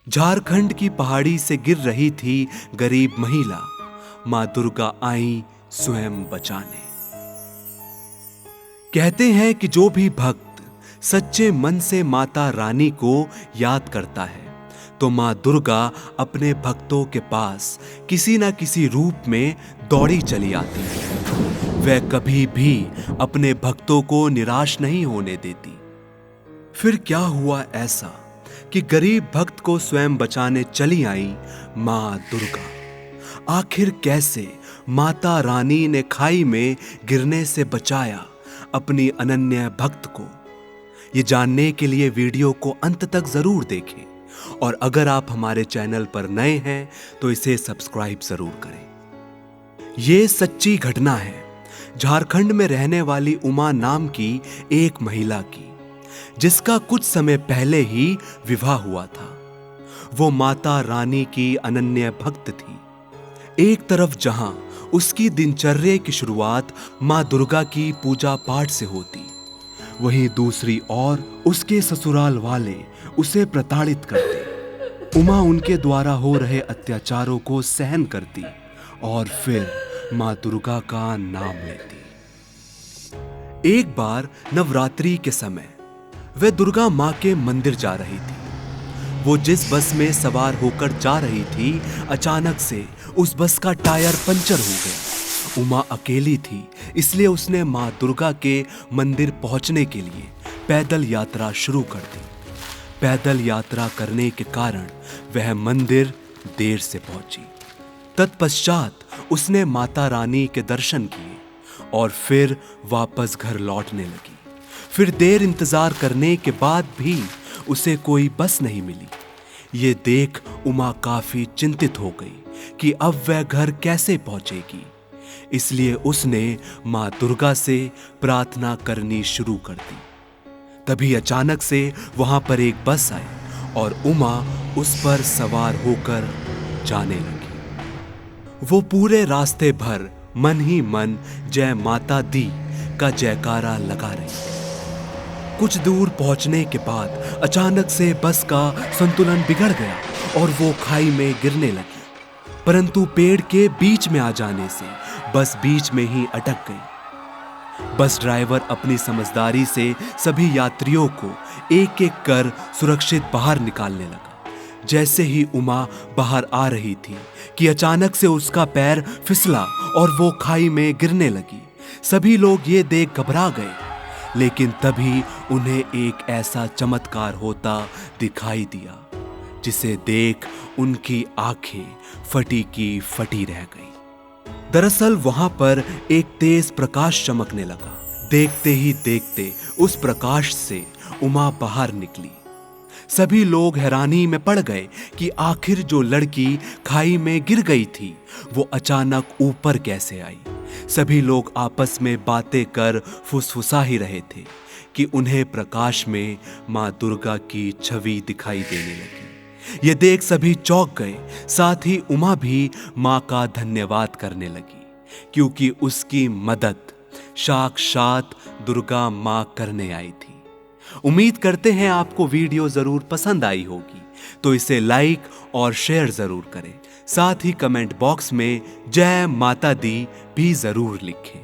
झारखंड की पहाड़ी से गिर रही थी गरीब महिला। मां दुर्गा आई स्वयं बचाने। कहते हैं कि जो भी भक्त सच्चे मन से माता रानी को याद करता है तो मां दुर्गा अपने भक्तों के पास किसी ना किसी रूप में दौड़ी चली आती है। वह कभी भी अपने भक्तों को निराश नहीं होने देती। फिर क्या हुआ ऐसा कि गरीब भक्त को स्वयं बचाने चली आई मां दुर्गा। आखिर कैसे माता रानी ने खाई में गिरने से बचाया अपनी अनन्य भक्त को? ये जानने के लिए वीडियो को अंत तक जरूर देखें और अगर आप हमारे चैनल पर नए हैं तो इसे सब्सक्राइब जरूर करें। ये सच्ची घटना है झारखंड में रहने वाली उमा नाम की एक महिला की, जिसका कुछ समय पहले ही विवाह हुआ था। वो माता रानी की अनन्य भक्त थी। एक तरफ जहां उसकी दिनचर्या की शुरुआत मां दुर्गा की पूजा पाठ से होती, वहीं दूसरी ओर उसके ससुराल वाले उसे प्रताड़ित करते। उमा उनके द्वारा हो रहे अत्याचारों को सहन करती और फिर मां दुर्गा का नाम लेती। एक बार नवरात्रि के समय वह दुर्गा मां के मंदिर जा रही थी। वो जिस बस में सवार होकर जा रही थी, अचानक से उस बस का टायर पंचर हो गया। उमा अकेली थी, इसलिए उसने मां दुर्गा के मंदिर पहुंचने के लिए पैदल यात्रा शुरू कर दी। पैदल यात्रा करने के कारण वह मंदिर देर से पहुंची। तत्पश्चात उसने माता रानी के दर्शन किए और फिर वापस घर लौटने लगी। फिर देर इंतजार करने के बाद भी उसे कोई बस नहीं मिली। ये देख उमा काफी चिंतित हो गई कि अब वह घर कैसे पहुंचेगी। इसलिए उसने मां दुर्गा से प्रार्थना करनी शुरू कर दी। तभी अचानक से वहां पर एक बस आई और उमा उस पर सवार होकर जाने लगी। वो पूरे रास्ते भर मन ही मन जय माता दी का जयकारा लगा रही। कुछ दूर पहुंचने के बाद अचानक से बस का संतुलन बिगड़ गया और वो खाई में गिरने लगी। परंतु पेड़ के बीच में आ जाने से बस बीच में ही अटक गई। बस ड्राइवर अपनी समझदारी से सभी यात्रियों को एक एक कर सुरक्षित बाहर निकालने लगा। जैसे ही उमा बाहर आ रही थी कि अचानक से उसका पैर फिसला और वो खाई में गिरने लगी। सभी लोग ये देख घबरा गए, लेकिन तभी उन्हें एक ऐसा चमत्कार होता दिखाई दिया जिसे देख उनकी आंखें फटी की फटी रह गई। दरअसल वहां पर एक तेज प्रकाश चमकने लगा। देखते ही देखते उस प्रकाश से उमा बाहर निकली। सभी लोग हैरानी में पड़ गए कि आखिर जो लड़की खाई में गिर गई थी वो अचानक ऊपर कैसे आई। सभी लोग आपस में बातें कर फुसफुसा ही रहे थे कि उन्हें प्रकाश में मां दुर्गा की छवि दिखाई देने लगी। ये देख सभी चौंक गए। साथ ही उमा भी मां का धन्यवाद करने लगी, क्योंकि उसकी मदद साक्षात दुर्गा मां करने आई थी। उम्मीद करते हैं आपको वीडियो जरूर पसंद आई होगी, तो इसे लाइक और शेयर जरूर करें। साथ ही कमेंट बॉक्स में जय माता दी भी जरूर लिखें।